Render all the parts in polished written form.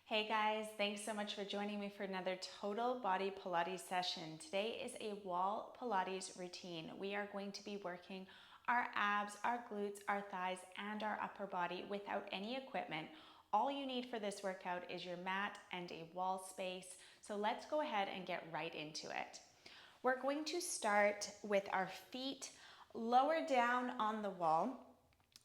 Hey guys, thanks so much for joining me for another total body Pilates session. Today is a wall Pilates routine. We are going to be working our abs, our glutes, our thighs, and our upper body without any equipment. All you need for this workout is your mat and a wall space. So let's go ahead and get right into it. We're going to start with our feet lower down on the wall.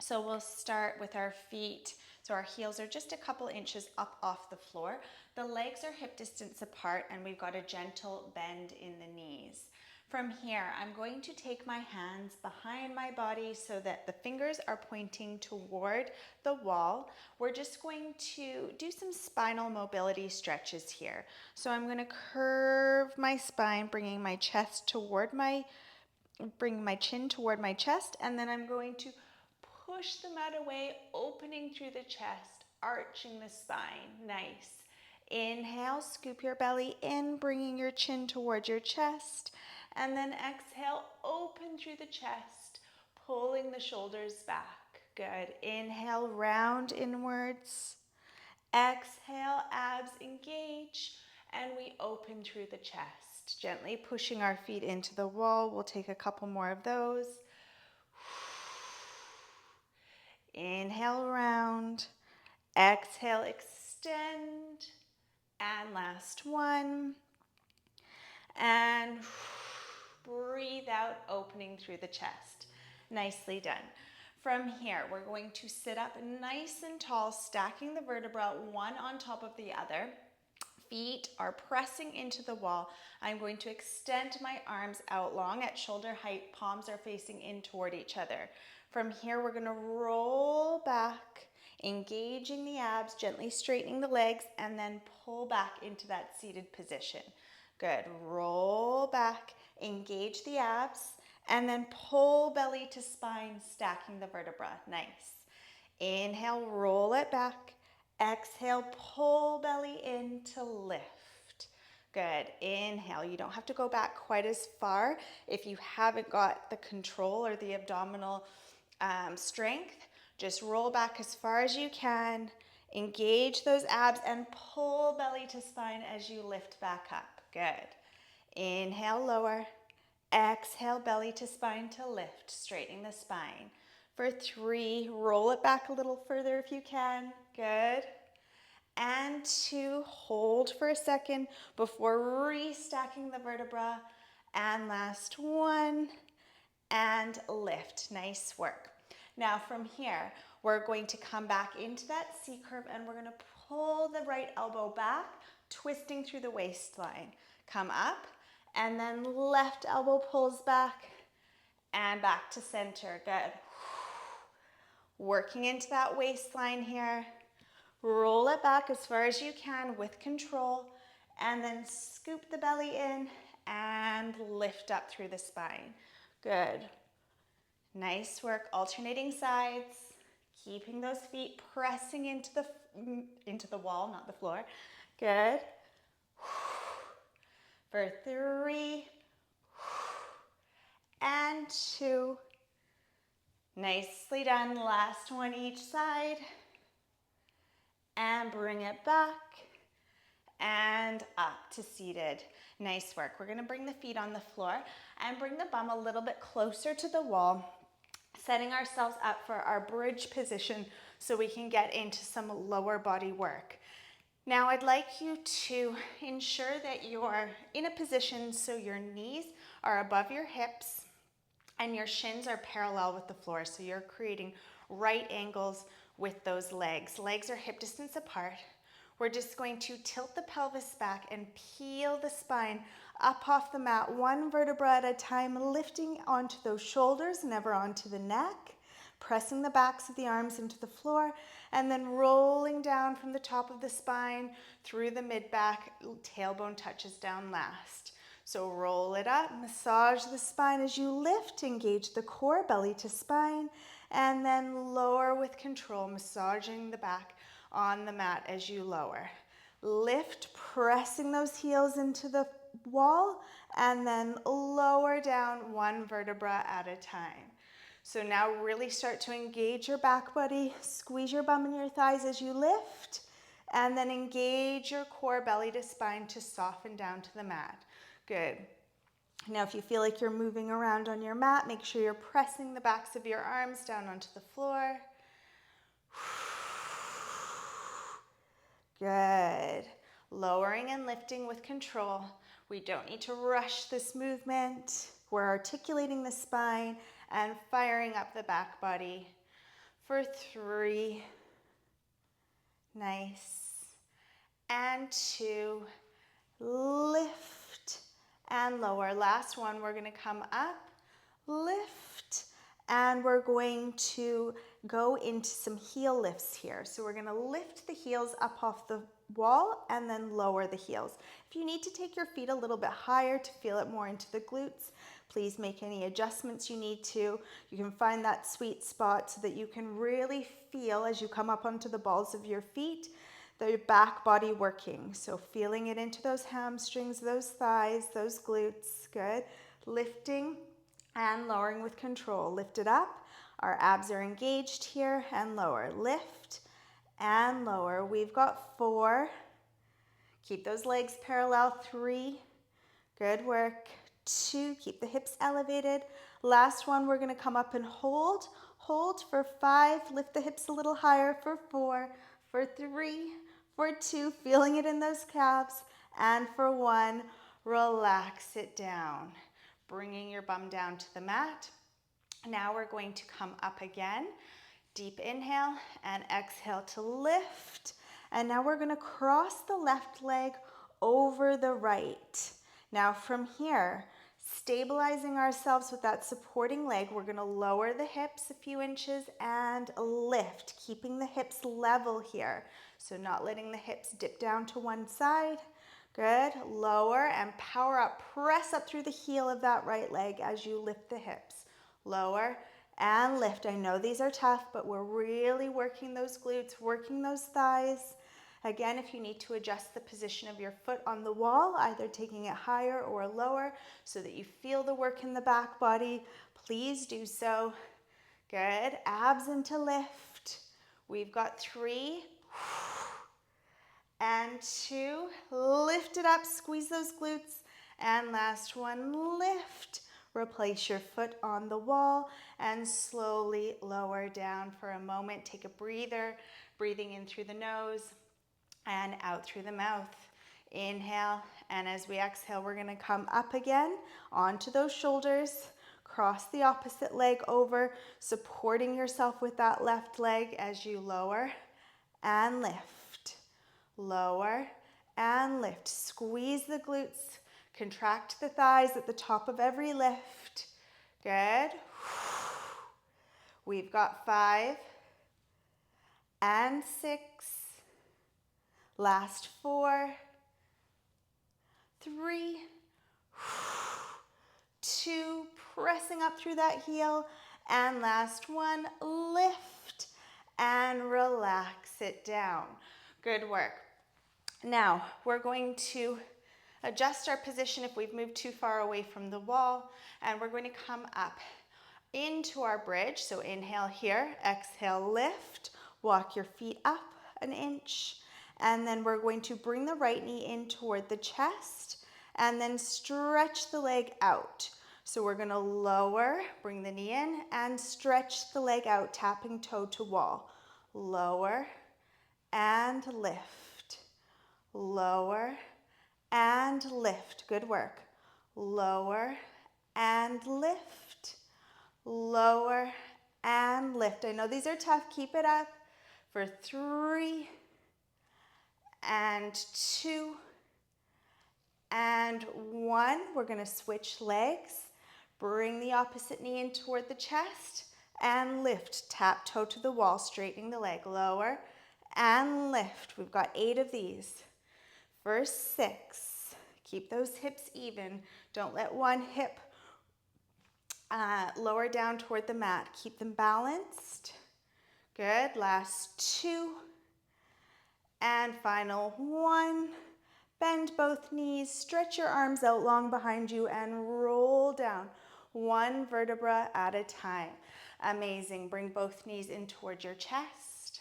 So we'll start with our feet. So our heels are just a couple inches up off the floor. The legs are hip distance apart and we've got a gentle bend in the knees. From here, I'm going to take my hands behind my body so that the fingers are pointing toward the wall. We're just going to do some spinal mobility stretches here. So I'm going to curve my spine, bring my chin toward my chest, and then I'm going to push the mat away, opening through the chest, arching the spine. Nice. Inhale, scoop your belly in, bringing your chin towards your chest. And then exhale, open through the chest, pulling the shoulders back. Good. Inhale, round inwards. Exhale, abs engage, and we open through the chest. Gently pushing our feet into the wall. We'll take a couple more of those. Inhale, round. Exhale, extend. And last one. And breathe out, opening through the chest. Nicely done. From here, we're going to sit up nice and tall, stacking the vertebra one on top of the other. Feet are pressing into the wall. I'm going to extend my arms out long at shoulder height. Palms are facing in toward each other. From here, we're going to roll back, engaging the abs, gently straightening the legs, and then pull back into that seated position. Good. Roll back, engage the abs, and then pull belly to spine, stacking the vertebra. Nice. Inhale, roll it back. Exhale, pull belly in to lift. Good. Inhale. You don't have to go back quite as far if you haven't got the control or the abdominal strength. Just roll back as far as you can. Engage those abs and pull belly to spine as you lift back up. Good. Inhale, lower. Exhale, belly to spine to lift, straightening the spine. For 3, roll it back a little further if you can. Good. And 2, hold for a second before restacking the vertebra. And last 1, and lift. Nice work. Now from here, we're going to come back into that C curve and we're going to pull the right elbow back, twisting through the waistline. Come up, and then left elbow pulls back and back to center. Good. Working into that waistline here. Roll it back as far as you can with control, and then scoop the belly in and lift up through the spine. Good. Nice work. Alternating sides. Keeping those feet pressing into the wall, not the floor. Good. For 3 and 2. Nicely done. Last one each side. And bring it back and up to seated. Nice work. We're going to bring the feet on the floor and bring the bum a little bit closer to the wall, setting ourselves up for our bridge position so we can get into some lower body work. Now I'd like you to ensure that you're in a position so your knees are above your hips and your shins are parallel with the floor, so you're creating right angles with those legs. Legs are hip distance apart. We're just going to tilt the pelvis back and peel the spine up off the mat, one vertebra at a time, lifting onto those shoulders, never onto the neck, pressing the backs of the arms into the floor, and then rolling down from the top of the spine through the mid-back, tailbone touches down last. So roll it up, massage the spine as you lift, engage the core, belly to spine, and then lower with control, massaging the back on the mat as you lower. Lift, pressing those heels into the wall, and then lower down one vertebra at a time. So now really start to engage your back body, squeeze your bum and your thighs as you lift, And then engage your core, belly to spine, to soften down to the mat. Good. Now, if you feel like you're moving around on your mat, make sure you're pressing the backs of your arms down onto the floor. Good. Lowering and lifting with control. We don't need to rush this movement. We're articulating the spine and firing up the back body for 3. Nice. And 2. Lift and lower. Last one, we're going to come up, lift, and we're going to go into some heel lifts here. So we're going to lift the heels up off the wall and then lower the heels. If you need to take your feet a little bit higher to feel it more into the glutes, please make any adjustments you need to. You can find that sweet spot so that you can really feel as you come up onto the balls of your feet, the back body working. So feeling it into those hamstrings, those thighs, those glutes. Good. Lifting and lowering with control. Lift it up. Our abs are engaged here, and lower. Lift and lower. We've got 4. Keep those legs parallel. 3. Good work. 2. Keep the hips elevated. Last one, we're going to come up and hold. Hold for 5. Lift the hips a little higher for 4. For 3. For 2. Feeling it in those calves. And for 1, relax it down. Bringing your bum down to the mat. Now we're going to come up again. Deep inhale and exhale to lift. And now we're going to cross the left leg over the right. Now from here, stabilizing ourselves with that supporting leg, we're going to lower the hips a few inches and lift, keeping the hips level here. So not letting the hips dip down to one side. Good. Lower and power up. Press up through the heel of that right leg as you lift the hips. Lower and lift. I know these are tough, but we're really working those glutes, working those thighs. Again, if you need to adjust the position of your foot on the wall, either taking it higher or lower so that you feel the work in the back body, please do so. Good. Abs into lift. We've got 3 and 2. Lift it up. Squeeze those glutes. And last one, lift. Replace your foot on the wall and slowly lower down for a moment. Take a breather, breathing in through the nose and out through the mouth. Inhale, and as we exhale, we're going to come up again onto those shoulders. Cross the opposite leg over, supporting yourself with that left leg as you lower and lift. Lower and lift. Squeeze the glutes. Contract the thighs at the top of every lift. Good. We've got 5 and 6. Last 4, 3, 2, pressing up through that heel. And last one, lift and relax it down. Good work. Now, we're going to adjust our position if we've moved too far away from the wall, and we're going to come up into our bridge. So inhale here, exhale, lift, walk your feet up an inch, and then we're going to bring the right knee in toward the chest and then stretch the leg out. So we're going to lower, bring the knee in, and stretch the leg out, tapping toe to wall. Lower and lift. Lower and lift. Good work. Lower and lift. Lower and lift. I know these are tough. Keep it up for 3 and 2 and 1. We're going to switch legs. Bring the opposite knee in toward the chest and lift. Tap toe to the wall, straightening the leg. Lower and lift. We've got 8 of these. For 6. Keep those hips even. Don't let one hip lower down toward the mat. Keep them balanced. Good. Last 2. And final 1. Bend both knees. Stretch your arms out long behind you and roll down. 1 vertebra at a time. Amazing. Bring both knees in towards your chest.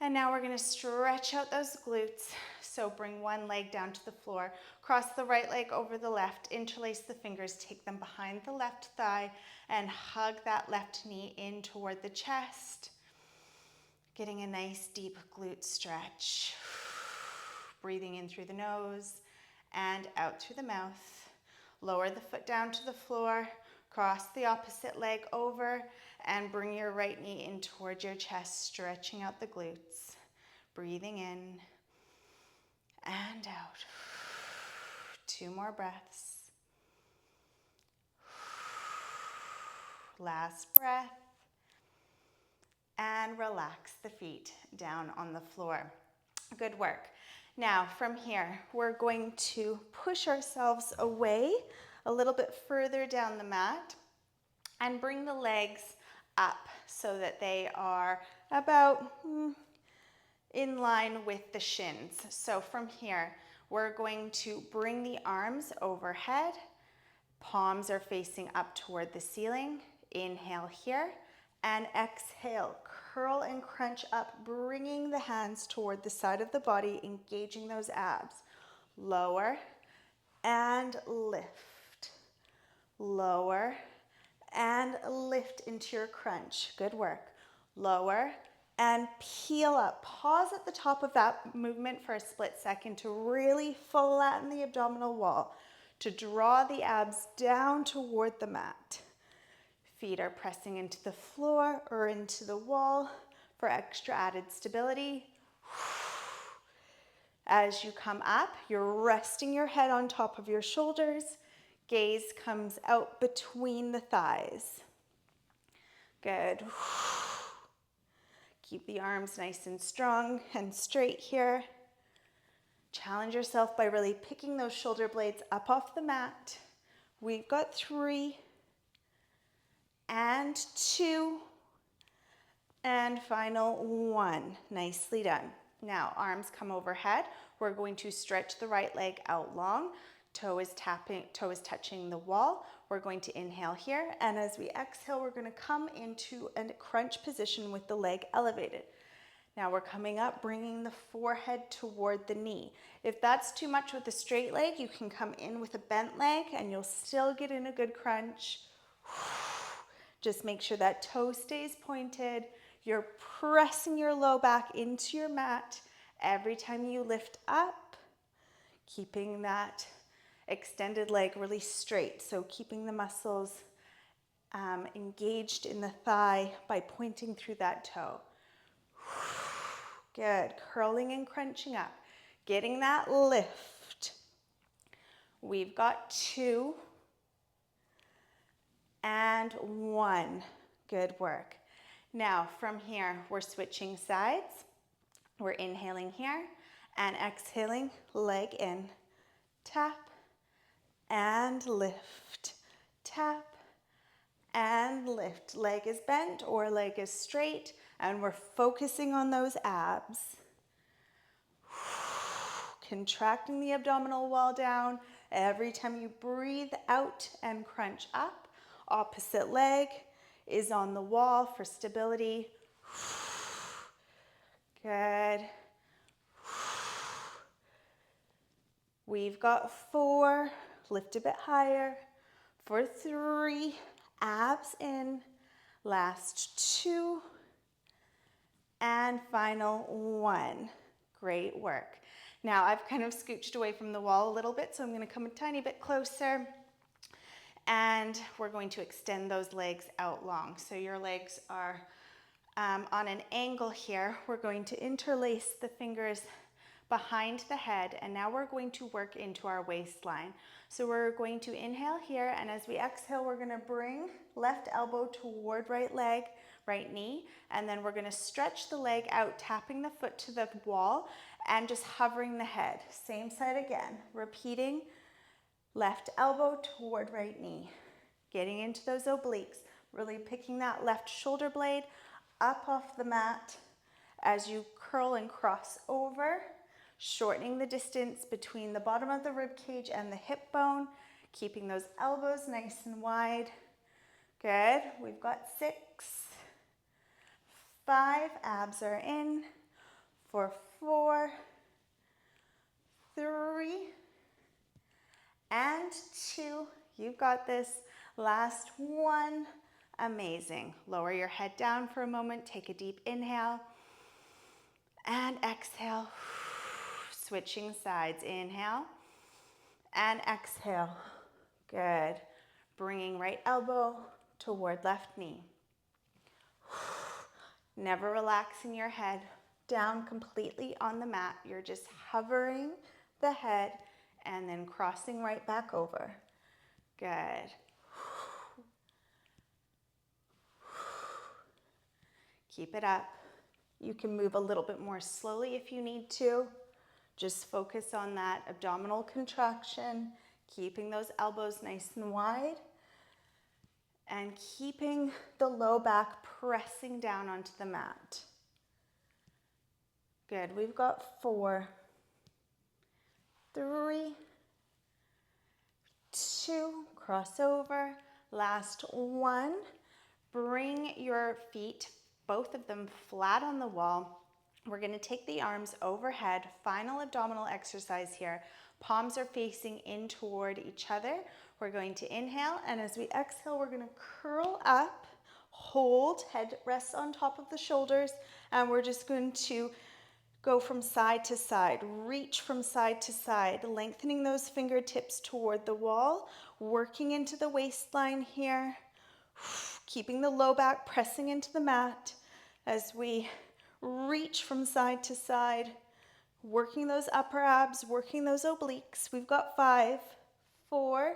And now we're going to stretch out those glutes. So bring one leg down to the floor, cross the right leg over the left, interlace the fingers, take them behind the left thigh, and hug that left knee in toward the chest. Getting a nice deep glute stretch. Breathing in through the nose and out through the mouth. Lower the foot down to the floor, cross the opposite leg over, and bring your right knee in towards your chest, stretching out the glutes. Breathing in and out. 2 more breaths. Last breath. And relax the feet down on the floor. Good work. Now from here, we're going to push ourselves away a little bit further down the mat and bring the legs up so that they are about in line with the shins. So from here, we're going to bring the arms overhead. Palms are facing up toward the ceiling. Inhale here and exhale. Curl and crunch up, bringing the hands toward the side of the body, engaging those abs. Lower and lift. Lower and lift into your crunch. Good work. Lower and peel up. Pause at the top of that movement for a split second to really flatten the abdominal wall, to draw the abs down toward the mat. Feet are pressing into the floor or into the wall for extra added stability. As you come up, you're resting your head on top of your shoulders. Gaze comes out between the thighs. Good. Keep the arms nice and strong and straight here. Challenge yourself by really picking those shoulder blades up off the mat. We've got 3 and 2 and final 1. Nicely done. Now arms come overhead. We're going to stretch the right leg out long. Toe is touching the wall. We're going to inhale here, and as we exhale, we're going to come into a crunch position with the leg elevated. Now we're coming up, bringing the forehead toward the knee. If that's too much with a straight leg, you can come in with a bent leg and you'll still get in a good crunch. Just make sure that toe stays pointed. You're pressing your low back into your mat every time you lift up, keeping that extended leg really straight. So keeping the muscles engaged in the thigh by pointing through that toe. Good. Curling and crunching up. Getting that lift. We've got 2 and 1. Good work. Now from here, we're switching sides. We're inhaling here and exhaling, leg in. Tap and lift. Tap and lift. Leg is bent or leg is straight, and we're focusing on those abs. Contracting the abdominal wall down every time you breathe out and crunch up. Opposite leg is on the wall for stability. Good. We've got 4. Lift a bit higher. For 3. Abs in. Last 2. And final 1. Great work. Now I've kind of scooched away from the wall a little bit, so I'm going to come a tiny bit closer. And we're going to extend those legs out long. So your legs are on an angle here. We're going to interlace the fingers behind the head, and now we're going to work into our waistline. So we're going to inhale here, and as we exhale, we're going to bring left elbow toward right leg, right knee, and then we're going to stretch the leg out, tapping the foot to the wall and just hovering the head. Same side again, repeating. Left elbow toward right knee. Getting into those obliques. Really picking that left shoulder blade up off the mat as you curl and cross over. Shortening the distance between the bottom of the rib cage and the hip bone. Keeping those elbows nice and wide. Good. We've got 6. 5. Abs are in. for 4, 3, and 2. You've got this. Last 1. Amazing. Lower your head down for a moment. Take a deep inhale and exhale. Switching sides. Inhale and exhale. Good. Bringing right elbow toward left knee. Never relaxing your head down completely on the mat. You're just hovering the head and then crossing right back over. Good. Keep it up. You can move a little bit more slowly if you need to. Just focus on that abdominal contraction, keeping those elbows nice and wide, and keeping the low back pressing down onto the mat. Good. We've got 4, 3, 2, cross over. Last 1. Bring your feet, both of them, flat on the wall. We're going to take the arms overhead. Final abdominal exercise here. Palms are facing in toward each other. We're going to inhale, and as we exhale, we're going to curl up, hold, head rests on top of the shoulders, and we're just going to go from side to side, reach from side to side, lengthening those fingertips toward the wall, working into the waistline here, keeping the low back pressing into the mat as we reach from side to side, working those upper abs, working those obliques. We've got 5, 4,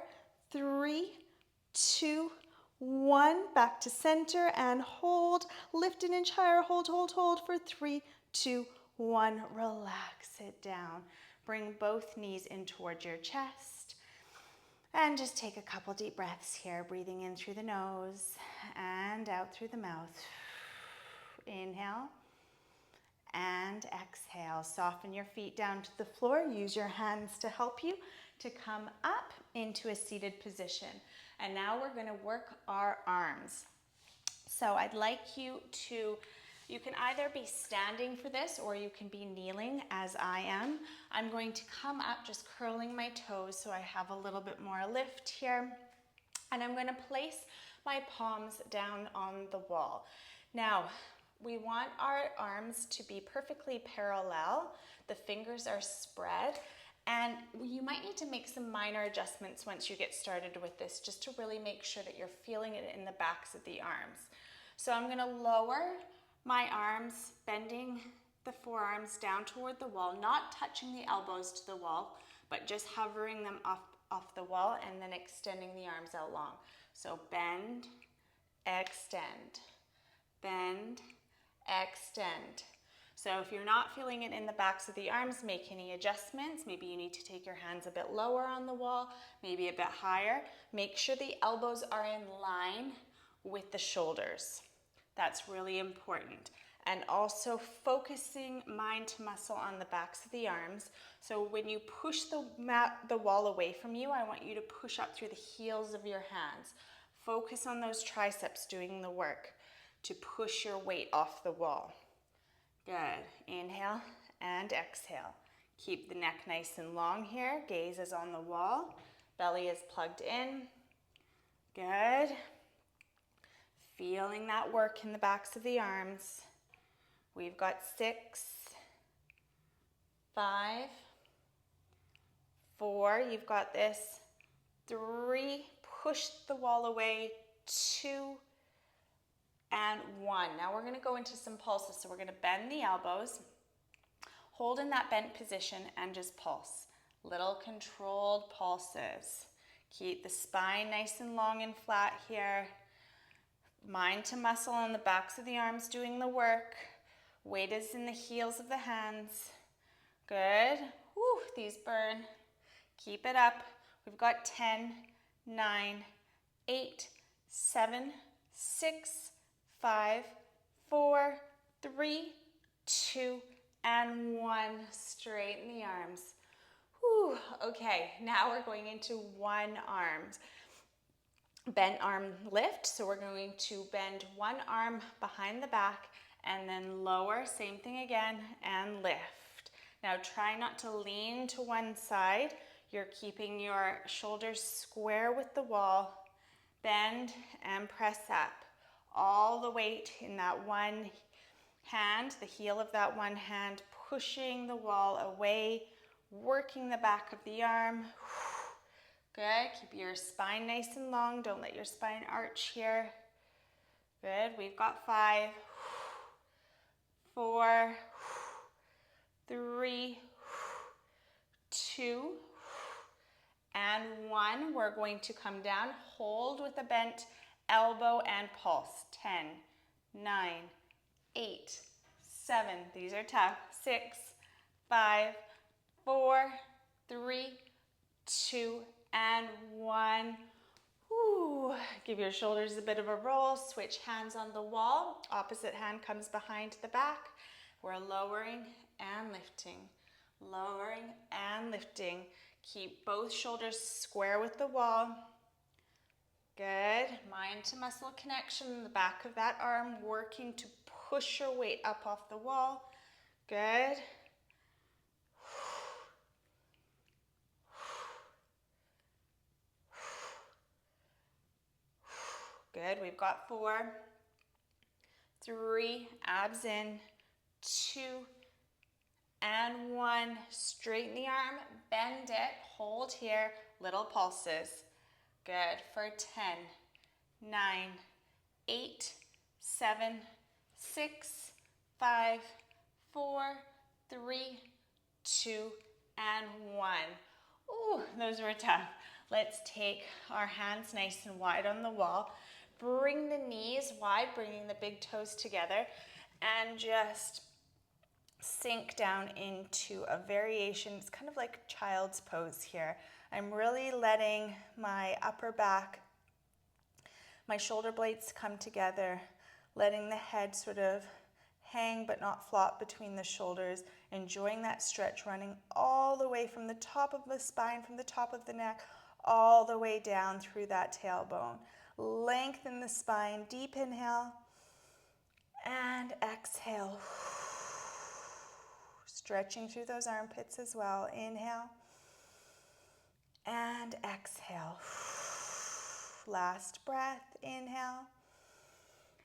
3, 2, 1. Back to center and hold. Lift an inch higher. Hold, hold, hold for 3, 2, 1. Relax it down. Bring both knees in towards your chest. And just take a couple deep breaths here, breathing in through the nose and out through the mouth. Inhale and exhale. Soften your feet down to the floor. Use your hands to help you to come up into a seated position. And now we're going to work our arms. So I'd like you can either be standing for this or you can be kneeling as I am. I'm going to come up just curling my toes so I have a little bit more lift here. And I'm going to place my palms down on the wall. Now, we want our arms to be perfectly parallel. The fingers are spread. And you might need to make some minor adjustments once you get started with this, just to really make sure that you're feeling it in the backs of the arms. So I'm going to lower my arms, bending the forearms down toward the wall, not touching the elbows to the wall, but just hovering them off the wall and then extending the arms out long. So bend, extend, bend, extend. So if you're not feeling it in the backs of the arms, make any adjustments. Maybe you need to take your hands a bit lower on the wall, maybe a bit higher. Make sure the elbows are in line with the shoulders. That's really important. And also focusing mind to muscle on the backs of the arms. So when you push the wall away from you, I want you to push up through the heels of your hands. Focus on those triceps doing the work to push your weight off the wall. Good. Inhale and exhale. Keep the neck nice and long here. Gaze is on the wall. Belly is plugged in. Good. Feeling that work in the backs of the arms. We've got 6, 5, 4. You've got this. 3. Push the wall away. 2. And 1. Now we're going to go into some pulses. So we're going to bend the elbows, hold in that bent position, and just pulse. Little controlled pulses. Keep the spine nice and long and flat here. Mind to muscle on the backs of the arms doing the work. Weight is in the heels of the hands. Good. Woo, these burn. Keep it up. We've got 10, 9, 8, 7, 6, 5, 4, 3, 2, and 1. Straighten the arms. Whew. Okay, now we're going into one arm. Bent arm lift. So we're going to bend one arm behind the back and then lower, same thing again, and lift. Now try not to lean to one side. You're keeping your shoulders square with the wall. Bend and press up. All the weight in that one hand, the heel of that one hand, pushing the wall away, working the back of the arm. Good. Keep your spine nice and long. Don't let your spine arch here. Good. We've got 5, 4, 3, 2, and 1. We're going to come down. Hold with a bent elbow and pulse. 10, 9, 8, 7. These are tough. 6, 5, 4, 3, 2, and 1. Woo. Give your shoulders a bit of a roll. Switch hands on the wall. Opposite hand comes behind the back. We're lowering and lifting. Lowering and lifting. Keep both shoulders square with the wall. Good. Mind to muscle connection in the back of that arm, working to push your weight up off the wall. Good. Good. We've got 4, 3, abs in, 2, and 1. Straighten the arm, bend it, hold here, little pulses. Good. For 10, 9, 8, 7, 6, 5, 4, 3, 2, and 1. Ooh, those were tough. Let's take our hands nice and wide on the wall. Bring the knees wide, bringing the big toes together, and just sink down into a variation. It's kind of like child's pose here. I'm really letting my upper back, my shoulder blades come together, letting the head sort of hang but not flop between the shoulders, enjoying that stretch running all the way from the top of the spine, from the top of the neck, all the way down through that tailbone. Lengthen the spine, deep inhale, and exhale. Stretching through those armpits as well. Inhale, and exhale. Last breath, inhale.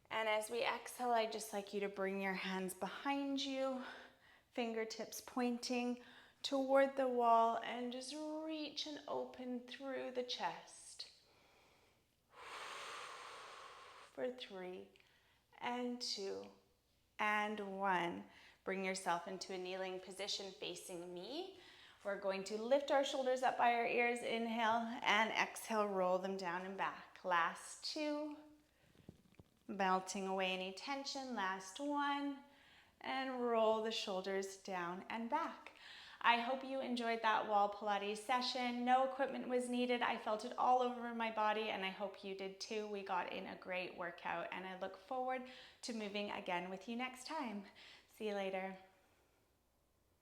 And as we exhale, I'd just like you to bring your hands behind you, fingertips pointing toward the wall, and just reach and open through the chest. For 3, and 2, and 1. Bring yourself into a kneeling position facing me. We're going to lift our shoulders up by our ears. Inhale, and exhale, roll them down and back. Last 2. Melting away any tension. Last 1. And roll the shoulders down and back. I hope you enjoyed that wall Pilates session. No equipment was needed. I felt it all over my body, and I hope you did too. We got in a great workout, and I look forward to moving again with you next time. See you later.